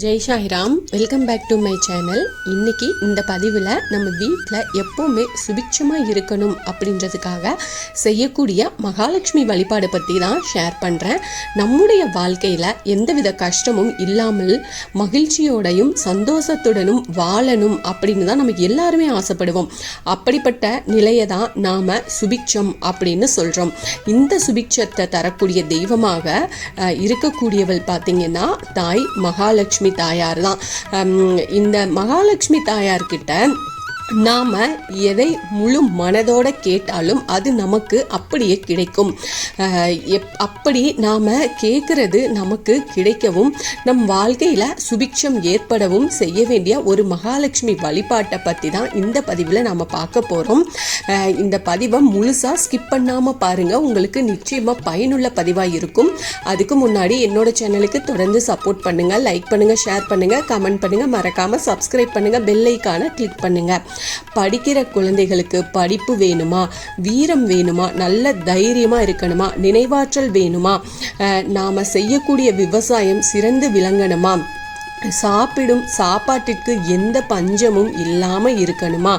Jai Sairam, welcome back to my channel. இன்னைக்கு இந்த பதிவில் நம்ம வீட்டில் எப்போவுமே சுபிட்சமாக இருக்கணும் அப்படின்றதுக்காக செய்யக்கூடிய மகாலட்சுமி வழிபாடு பற்றி தான் ஷேர் பண்ணுறேன். நம்முடைய வாழ்க்கையில் எந்தவித கஷ்டமும் இல்லாமல் மகிழ்ச்சியோடையும் சந்தோஷத்துடனும் வாழணும் அப்படின்னு தான் நம்ம எல்லாருமே ஆசைப்படுவோம். அப்படிப்பட்ட நிலையை தான் நாம் சுபிட்சம் அப்படின்னு சொல்கிறோம். இந்த சுபிட்சத்தை தரக்கூடிய தெய்வமாக இருக்கக்கூடியவள் பார்த்திங்கன்னா தாய் மகாலட்சுமி தாயார் தான். இந்த மகாலட்சுமி தாயார்கிட்ட நாம் எதை முழு மனதோடு கேட்டாலும் அது நமக்கு அப்படியே கிடைக்கும். அப்படி நாம் கேட்குறது நமக்கு கிடைக்கவும் நம் வாழ்க்கையில் சுபிட்சம் ஏற்படவும் செய்ய வேண்டிய ஒரு மகாலட்சுமி வழிபாட்டை பற்றி தான் இந்த பதிவில் நாம் பார்க்க போகிறோம். இந்த பதிவை முழுசாக ஸ்கிப் பண்ணாமல் பாருங்கள், உங்களுக்கு நிச்சயமாக பயனுள்ள பதிவாக இருக்கும். அதுக்கு முன்னாடி என்னோட சேனலுக்கு தொடர்ந்து சப்போர்ட் பண்ணுங்கள், லைக் பண்ணுங்கள், ஷேர் பண்ணுங்கள், கமெண்ட் பண்ணுங்கள், மறக்காமல் சப்ஸ்கிரைப் பண்ணுங்கள், பெல் ஐகானை கிளிக் பண்ணுங்கள். படிக்கிற குழந்தைகளுக்கு படிப்பு வேணுமா, வீரம் வேணுமா, நல்ல தைரியமாக இருக்கணுமா, நினைவாற்றல் வேணுமா, நாம் செய்யக்கூடிய விவசாயம் சிறந்து விளங்கணுமா, சாப்பிடும் சாப்பாட்டிற்கு எந்த பஞ்சமும் இல்லாமல் இருக்கணுமா,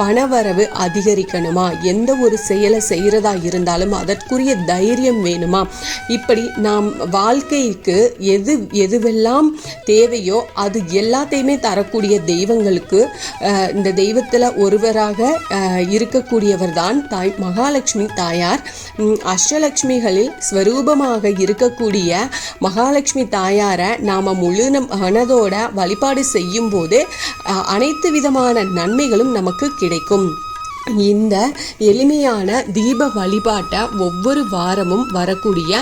பணவரவு அதிகரிக்கணுமா, எந்த ஒரு செயலை செய்கிறதா இருந்தாலும் அதற்குரிய தைரியம் வேணுமா, இப்படி நாம் வாழ்க்கைக்கு எதுவெல்லாம் தேவையோ அது எல்லாத்தையுமே தரக்கூடிய தெய்வங்களுக்கு இந்த தெய்வத்தில் ஒருவராக இருக்கக்கூடியவர் தான் தாய் மகாலட்சுமி தாயார். அஷ்டலட்சுமிகளில் ஸ்வரூபமாக இருக்கக்கூடிய மகாலட்சுமி தாயாரை நாம் முழு மனதோட வழிபாடு செய்யும் போது அனைத்து விதமான நன்மைகளும் நமக்கு கிடைக்கும். இந்த எளிமையான தீப வழிபாட்டை ஒவ்வொரு வாரமும் வரக்கூடிய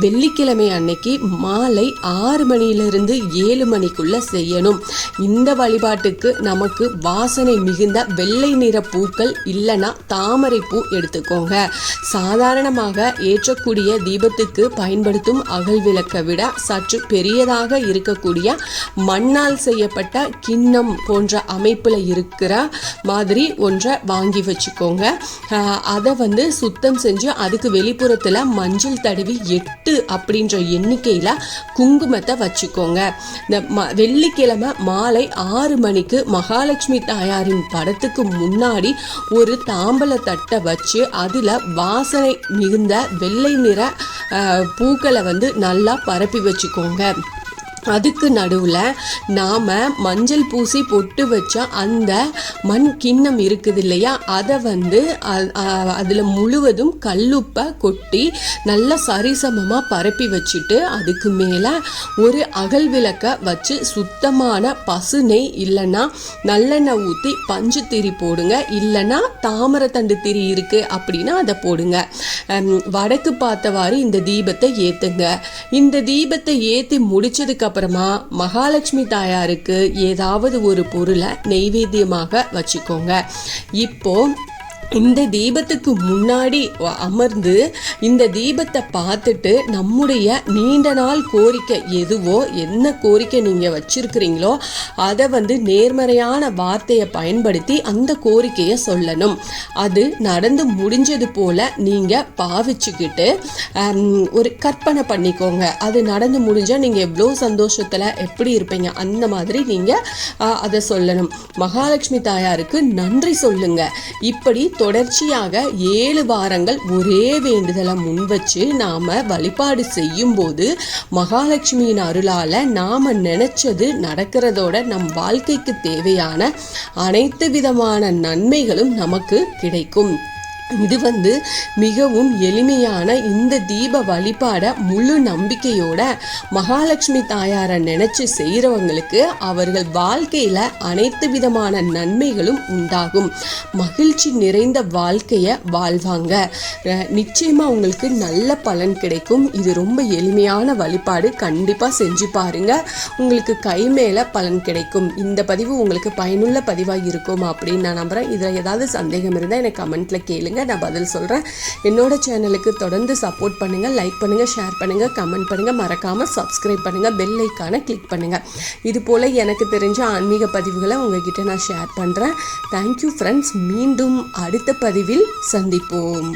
வெள்ளிக்கிழமை அன்னைக்கு மாலை 6 மணியிலிருந்து 7 மணிக்குள்ள செய்யணும். இந்த வழிபாட்டுக்கு நமக்கு வாசனை மிகுந்த வெள்ளை நிற பூக்கள் இல்லைன்னா தாமரை பூ எடுத்துக்கோங்க. சாதாரணமாக ஏற்றக்கூடிய தீபத்துக்கு பயன்படுத்தும் அகல் விளக்கை விட சற்று பெரியதாக இருக்கக்கூடிய மண்ணால் செய்யப்பட்ட கிண்ணம் போன்ற அமைப்பில் இருக்கிற மாதிரி ஒன்றை வாங்கி வச்சுக்கோங்க. அதை சுத்தம் செஞ்சு அதுக்கு வெளிப்புறத்தில் மஞ்சள் தடவி 8 அப்படின்ற எண்ணிக்கையில் குங்குமத்தை வச்சுக்கோங்க. இந்த வெள்ளிக்கிழமை மாலை 6 மணிக்கு மகாலட்சுமி தாயாரின் படத்துக்கு முன்னாடி ஒரு தாம்பல தட்டை வச்சு அதில் வாசனை மிகுந்த வெள்ளை நிற பூக்களை நல்லா பரப்பி வச்சுக்கோங்க. அதுக்கு நடுவில் நாம் மஞ்சள் பூசி பொட்டு வச்ச அந்த மண் கிண்ணம் இருக்குது இல்லையா, அதை அதில் முழுவதும் கல்லுப்பை கொட்டி நல்லா சரிசமமாக பரப்பி வச்சுட்டு அதுக்கு மேலே ஒரு அகல் விளக்கை வச்சு சுத்தமான பசு நெய் இல்லைன்னா நல்லெண்ணெய் ஊற்றி பஞ்சு திரி போடுங்க. இல்லைன்னா தாமரத்தண்டு திரி இருக்குது அப்படின்னா அதை போடுங்க. வடக்கு பார்த்தவாறு இந்த தீபத்தை ஏற்றுங்க. இந்த தீபத்தை ஏற்றி முடிச்சதுக்கு அப்புறமா மகாலட்சுமி தாயாருக்கு ஏதாவது ஒரு பொருளை நெய்வேத்தியமாக வச்சுக்கோங்க. இப்போ இந்த தீபத்துக்கு முன்னாடி அமர்ந்து இந்த தீபத்தை பார்த்துட்டு நம்முடைய நீண்ட நாள் கோரிக்கை எதுவோ, என்ன கோரிக்கை நீங்கள் வச்சிருக்கிறீங்களோ அதை நேர்மறையான வார்த்தையை பயன்படுத்தி அந்த கோரிக்கையை சொல்லணும். அது நடந்து முடிஞ்சது போல நீங்கள் பாவிச்சுக்கிட்டு ஒரு கற்பனை பண்ணிக்கோங்க. அது நடந்து முடிஞ்சால் நீங்கள் எவ்வளோ சந்தோஷத்தில் எப்படி இருப்பீங்க அந்த மாதிரி நீங்கள் அதை சொல்லணும். மகாலட்சுமி தாயாருக்கு நன்றி சொல்லுங்க. இப்படி தொடர்ச்சியாக 7 வாரங்கள் ஒரே வேண்டுதலை முன்வச்சு நாம் வழிபாடு செய்யும் போது மகாலட்சுமியின் அருளால் நாம் நினைச்சது நடக்கிறதோட நம் வாழ்க்கைக்கு தேவையான அனைத்து விதமான நன்மைகளும் நமக்கு கிடைக்கும். இது மிகவும் எளிமையான இந்த தீப வழிபாடை முழு நம்பிக்கையோட மகாலட்சுமி தாயாரை நினைச்சு செய்கிறவங்களுக்கு அவர்கள் வாழ்க்கையில் அனைத்து விதமான நன்மைகளும் உண்டாகும். மகிழ்ச்சி நிறைந்த வாழ்க்கையை வாழ்வாங்க. நிச்சயமாக உங்களுக்கு நல்ல பலன் கிடைக்கும். இது ரொம்ப எளிமையான வழிபாடு, கண்டிப்பாக செஞ்சு பாருங்க, உங்களுக்கு கை மேலே பலன் கிடைக்கும். இந்த பதிவு உங்களுக்கு பயனுள்ள பதிவாக இருக்கும் அப்படின்னு நான் நம்புகிறேன். இதில் ஏதாவது சந்தேகம் இருந்தால் எனக்கு கமெண்ட்டில் கேளுங்க, நான் பதில் சொல்கிறேன். என்னோட சேனலுக்கு தொடர்ந்து சப்போர்ட் பண்ணுங்கள், லைக் பண்ணுங்கள், ஷேர் பண்ணுங்கள், கமெண்ட் பண்ணுங்கள், மறக்காமல் சப்ஸ்கிரைப் பண்ணுங்கள், பெல் ஐக்கானை கிளிக் பண்ணுங்கள். இது போல் எனக்கு தெரிஞ்ச ஆன்மீக பதிவுகளை உங்ககிட்ட நான் ஷேர் பண்ணுறேன். Thank you friends. மீண்டும் அடுத்த பதிவில் சந்திப்போம்.